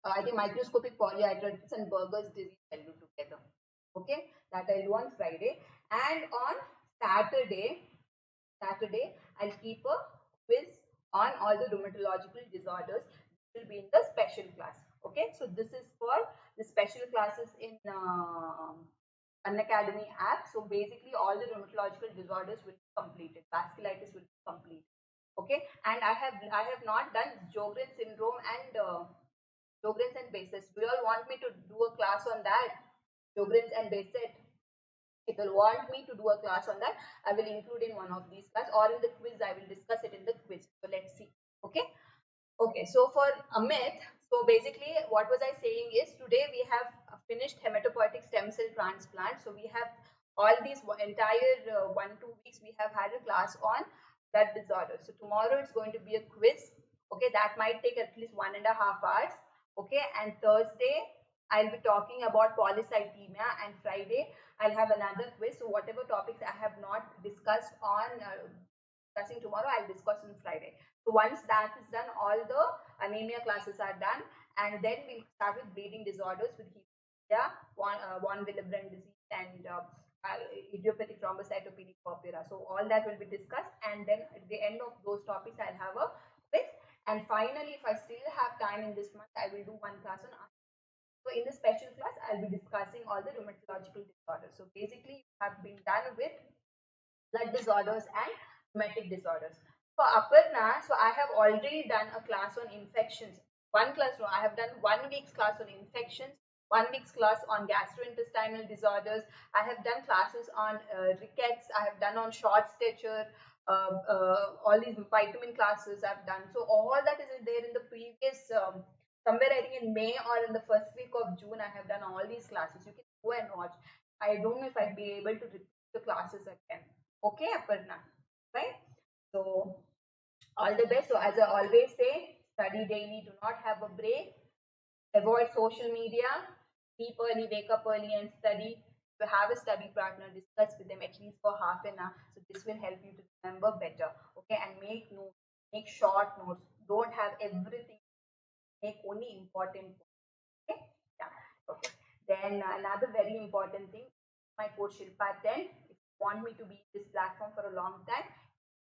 I think microscopic polyarthritis and Berger's disease I'll do together. Okay, that I'll do on Friday. And on Saturday I'll keep a quiz on all the rheumatological disorders. This will be in the special class. Okay, so this is for the special classes in Unacademy app. So basically all the rheumatological disorders will be completed. Vasculitis will be completed. Okay, and I have not done Sjogren's syndrome and Sjogren's and Bassett. Do you all want me to do a class on that? Sjogren's and Bassett. If you want me to do a class on that, I will include in one of these class, or in the quiz. I will discuss it in the quiz. So let's see. Okay. Okay, so for Amit, so basically what was I saying is today we have finished hematopoietic stem cell transplant. So we have all these entire 1-2 weeks we have had a class on blood disorders. So tomorrow it's going to be a quiz. Okay, that might take at least 1.5 hours. Okay, and Thursday I'll be talking about polycythemia, and Friday I'll have another quiz. So whatever topics I have not discussed on discussing tomorrow, I'll discuss on Friday. So once that is done, all the anemia classes are done, and then we'll start with bleeding disorders with hemophilia, von Willebrand disease, and idiopathic thrombocytopenic purpura. So all that will be discussed, and then at the end of those topics, I'll have a quiz. And finally, if I still have time in this month, I will do one class on. So in the special class, I'll be discussing all the rheumatological disorders. So basically, you have been done with blood disorders and rheumatic disorders. For Aparna, so I have already done a class on infections. One class, no, I have done 1 week's class on infections, 1 week's class on gastrointestinal disorders. I have done classes on rickets. I have done on short stature. All these vitamin classes I've done. So all that is there in the previous, somewhere I think in May or in the first week of June, I have done all these classes. You can go and watch. I don't know if I'd be able to repeat the classes again. Okay, Aparna, right? So all the best. So as I always say, study daily, do not have a break, avoid social media, sleep early, wake up early and study. If you have a study partner, discuss with them at least for half an hour. So this will help you to remember better. Okay, and make notes, make short notes. Don't have everything, make only important points. Okay, yeah, okay. Then another very important thing, my code Shilpa 10. If you want me to be in this platform for a long time,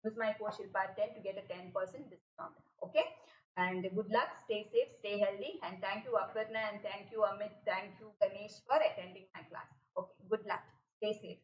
use my code Shilpa 10 to get a 10% discount. Okay, and good luck, stay safe, stay healthy, and thank you Aparna, and thank you Amit, thank you Ganesh for attending my class. Okay, good luck, stay safe.